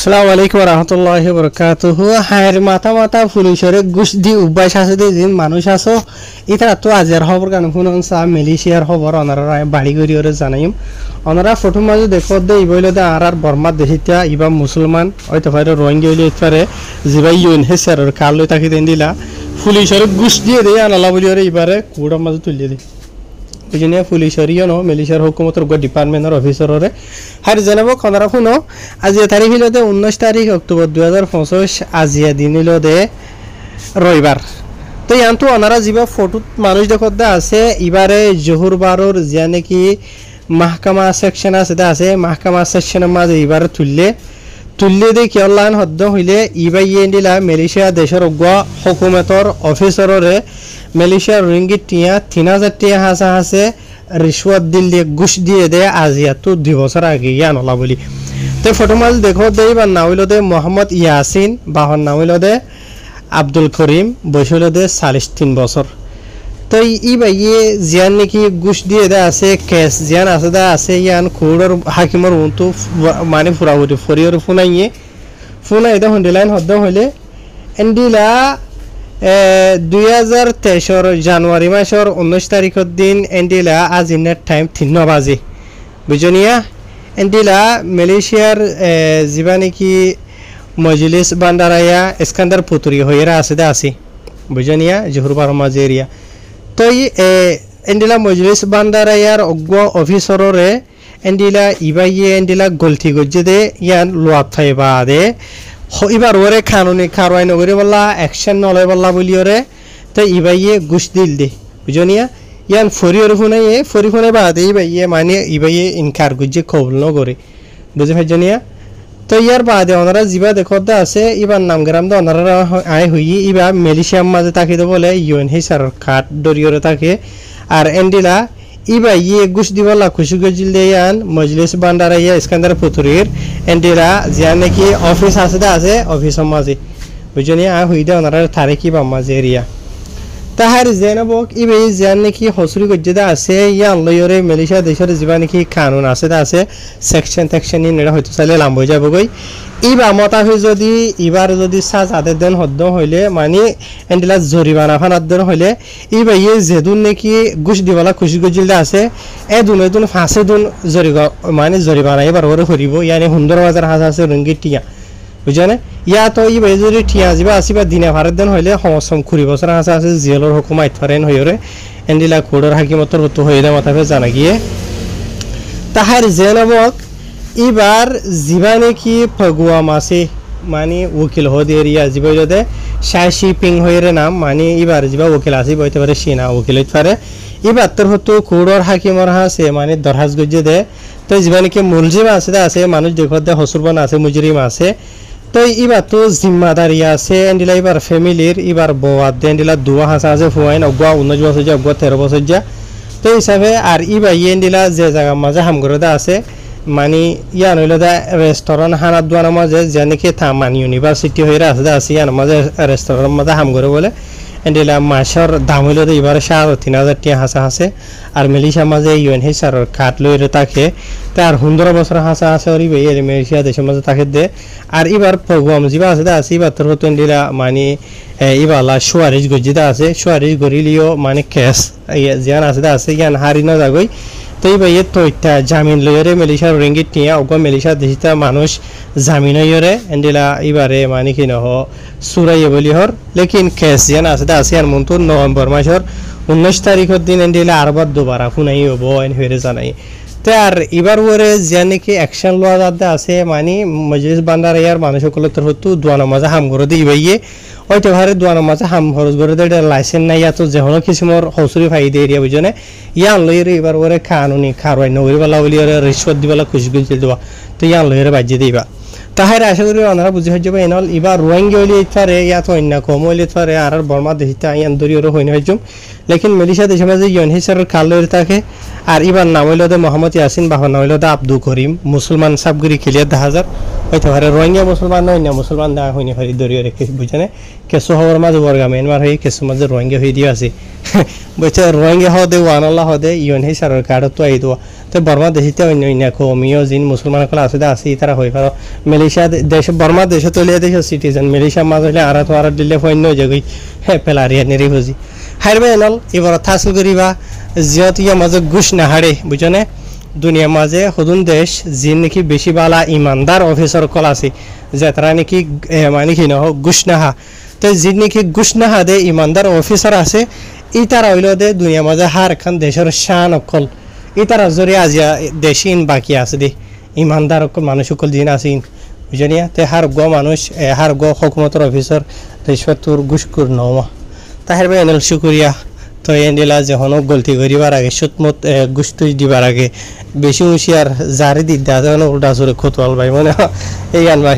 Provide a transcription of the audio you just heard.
আসসালামু আলাইকুম রহমতুল্লাহি বরকাতুহু। হায়ের মাথা মাথা পুলিশরে ঘুষ দি উবাইশ আছে দে যিন মানুষ আছো ইতারা তো আজের খবর গান শুনুন চা মালয়েশিয়ার খবর অনারা বাড়ি গড়িয়রে জানাইম অনারা ফটো মাঝে দেখো দে ইবইলে দে আর বর্মা দেখিতা ইবা মুসলমান হয়তো ভাইরে রোহিঙ্গা হইলে ইতপারে জিবাই ইউন হেসারর কাল লই তাকি দেন দিলা পুলিশরে ঘুষ দিয়ে দে আনালা বলিয়রে ইবারে কুড়া মাঝে তুলিয়ে দে বুঝিনিয়া পুলিশের ইয়ে নো মালয়েশিয়ার হুকুমতের ডিপার্টমেন্টের অফিসাররে হার জানাবো খনারা শুনো আজি তারিখ হইল দে 19 তারিখ অক্টোবর 2025 আজিয়া দিন হইল দে রবিবার তো ইয়ান্তু ওনারা যিবা ফটোত মানুষ দেখত দে আছে ইবারে জহুর বারর যা নাকি মাহকামা সেকশন আছে মাহকামা সেকশনের মাঝে ইবারে তুললে দে কি অনলাইন হদ্দ হইলে ইবাই ইন্ডিলা মালয়েশিয়া দেশের হুকুমতের অফিসাররে মালয়েশিয়ার রিঙ্গিত টিয়া 3000 টিয়া হাসা হাসে রিশ্বত দিল্লি ঘুষ দিয়ে দে আজিয়া তো 2 বছর আগে ইয়ানলা বলি তো ফটো মাল দেখো দে বা নাম হইল দে মোহাম্মদ ইয়াসিন বাহর নাম হইল দে আব্দুল করিম বয়স হইল দে 3.5 বছর তো ই ভাইয়ে জিয়ান নাকি ঘুষ দিয়ে দে আছে কেস জিয়ান আছে দে আছে ইয়ান কোড়র হাকিমর উন্তু মানে পুরাপুরি ফরিয়র ফোনাই দে হন্ডিলাইন হদ্দ হইলে এন্ডিলা 2023 জানুয়ারি মাসের 19 তারিখের দিন এন্ডিলা আজ ইন্ডিয়ার টাইম 3 বাজে বুঝনিয়া এন্ডিলা মালয়েশিয়ার যিবা নাকি মজলিস বান্দারায়া ইস্কান্দার পুতুরি হইরা আছে বুঝনিয়া জহুরবার মাঝে এরিয়া তো এন্ডিলা মজলিস বান্দারায়ার অজ্ঞ অফিসাররে এন্ডিলা ইবাইয়ে এন্ডিলা গলতি গজ্জে দে ইয়ান লোয়াত ফাইবা দে এবার ওরে কানুনি কারওয়াই নগরে বললা অ্যাকশন নলয় বললা বলিওরে তো ইবাইয়ে ঘুষ দিল দে বুঝনিয়া ইয়ান ফরিওর ফোনাই বাদে ইবাইয়ে মানে ইবাইয়ে ইনকার গুজে কবুল নগরে বুঝে ফেজনিয়া তো ইয়ার বাদে ওনারা জিবা দেখতে আছে ইবার নামগ্রাম দে ওনারা আয় হই ইবা মালয়েশিয়ার মাঝে তাকে দে বলে ইউএনএইচআর কাট দরিয়রে তাকে আর এন্ডিলা ইবা ইয়ে ঘুষ দিবলা খুশি গজিল দেয়ান মজলিস বান্দারাইয়া ইস্কান্দার পুতুরির এন্ডিরা জিয়া নাকি অফিস আছে অফিসের মাঝে বুঝনি আ হইদা ওনারা তারিখি বা মাঝে এরিয়া তাহার জেনাবক ইবে জিয়া নাকি হসুরি গজ্জেদা আছে ইয়ান লয়রে মালয়েশিয়া দেশের জিবা নাকি কানুন আছে সেকশন নেড়া হয়তো চাইলে লাম্ব যাব গই ইবা মতাফি যদি ইবার যদি সাজ আদের দেন হদ্দ হইলে মানে এন্ডিলা জরিমানা ফানার দেন হইলে ইবা ইয়ে যেদুন নাকি ঘুষ দিবলা খুশি গজিল আছে এদুন ফাঁসে দুন জরিমানা এবার ওরে করিব ইয়ানি সুন্দর বাজার হাজ আছে রঙ্গিত টিয়া বুঝানে ইয়া তো ইবা যদি টিয়া যাবা আসিবা দিনে ভারত দেন হইলে সমসম খুরি বছর হাজ আছে জেলর হুকুমাত ফারেন হইরে এন্ডিলা কোডর হাকিমতর হতো হইলে মতাফে জানা গিয়ে তাহার জেনাবক এবার জিবা নাকি ফগুয়া মাসে মানে উকিল হদ এরিয়া জিবা যদি শাসি পিং হইরে নাম মানে এবার জিবা উকিল আসি বইতে পারে সিনা উকিল হইতে পারে এবার তোর হতো কোড়র হাকিমর হাসে মানে দরহাজ গজ্জে দে তো জিবা নাকি মুলজিম আছে মানুষ দেখতে দে হসুরবান আছে মুজরিম আছে তো এবার তো জিম্মাদারি আছে এন্ডিলা এবার ফ্যামিলির এবার বওয়াদ দে এন্ডিলা দুয়া হাসা আছে ফুয়াইন অগুয়া 19 বছর যা অগুয়া 13 বছর যা তো হিসাবে আর ইবা এন্ডিলা যে জায়গা মাঝে হামগরদা আছে মানে ইয়ান হইল দা রেস্টুরেন্ট হানাত দোয়ানোর মাঝে যে নাকি থামান ইউনিভার্সিটি হয়ে আছে ইয়ান মাঝে রেস্টুরেন্ট মাঝে হাম করে বলে এন্ডিলা মাসের দাম হইল দে এবার 3,000 টিয়া হাসা আছে আর মালয়েশিয়ার মাঝে ইউএনএইচআর কাট লইরে তাকে তার 15 বছর হাসা আছে আর ইবে মালয়েশিয়া দেশের মাঝে তাকে দে আর এবার প্রোগ্রাম জিবা আছে এবার তোর হতো এন্ডিলা মানে ইবালা সুয়ারিশ গজিদা আছে সুয়ারিশ গরিলিও মানে কেস জিয়ান আছে ইয়ান হারি না যাগই তো এইবার তো একটা জামিন লইরে মালয়েশিয়ার রিঙ্গিত টিয়া ওগো মালয়েশিয়া দেশিতা মানুষ জামিন হইরে এন্ডিলা এবারে মানে কি নহ সুরাইয়ে বলি হর লেকিন কেস যেন আছে আর মন্তু নভেম্বর মাসের 19 তারিখের দিন এন্ডিলা আরবার দুবার ফুনাই হব এন হইরে জানাই তো আর এবার ওরে যে নাকি অ্যাকশন লওয়া যাতে আছে মানে মজলিস বান্দারাইয়ার মানুষ সকলের তরফ তো দোয়ানো মাঝে হাম করে দিই ভাইয়ে ওইটা ভারে দোয়ানো মাঝে হাম খরচ করে দেয় লাইসেন্স নাই তো যে হলো কিসিমর হসুরি ফাই দিয়ে এরিয়া বুঝনে ইয়ান লইরে এবার ওরে কানুনি খারওয়াই নগরী বেলা বলি ওরে রিশ্বত দিবেলা খুশি খুশি দেওয়া তো ইয়ান লইরে বাজিয়ে দিবা তাহার আশা করি ওনারা বুঝে হয়ে যাবে এনল এবার রোহিঙ্গা হইলে ইতারে ইয়া তো অন্য কম হইলে ইতারে আর বর্মা দেশিতা ইয়ান দরি ওরে হইনে হইজুম লেকিন মালয়েশিয়া দেশের মাঝে ইউএনএইচআর কাল লইরে থাকে আর এবার নাম হইল দে মোহাম্মদ ইয়াসিন বাহর নাম হইল দে আব্দুল করিম মুসলমান সাবগিরি খেলিয়া 10,000 হইতে পারে রোহিঙ্গা মুসলমান নয় না মুসলমান দা হইনি হরি দরিও রেখে বুঝনে কেসু হওয়ার মাঝে বর্গা মেনমার হয়ে কেসু মাঝে রোহিঙ্গা হয়ে দিয়ে আছে বুঝছে রোহিঙ্গা হদে ওয়ানাল্লাহ হদে ইউএনএইচআর কার্ড তো আই দোয়া তো বর্মা দেশিতে অন্য অন্য কমিও যিন মুসলমানসকল আছে আছে তারা হয়ে পারো মালয়েশিয়া দেশ বর্মা দেশ তলিয়া দেশের সিটিজেন মালয়েশিয়ার মাঝ হলে আর দিলে ফন্য যাগৈ পেলারিয়া নেরি বুঝি হারবে এনল এবার হাসিল করিবা যিহত ইয়ার মাঝে ঘুষ না হারে বুঝনে দুনিয়ার মাঝে সদুন দেশ যি নাকি বেশি বালা ইমানদার অফিসার কল আছে যে তারা নাকি মানে কি নহ ঘুষ নাহা তো যি নাকি ঘুষ নাহা দে ইমানদার অফিসার আছে ই তারা হইল দে দুনিয়ার মাঝে হার খান দেশের শান অকল ই তারা জরিয়া আজিয়া দেশিন বাকি আছে দে ইমানদার অকল মানুষ অকল দিন আছে বুঝনিয়া তে হার গ মানুষ হার গ হকুমতর অফিসার রিশ্বতর ঘুষ কর নমা তাহের ভাই এনল শুক্রিয়া তো এন্ডিলা যখন গলতি করিবার আগে সুতমত গুস্তু দিবার আগে বেশি হুঁশিয়ার জারি দিতে আছে উল্টা সুরে খতুয়াল ভাই মনে এই আনবা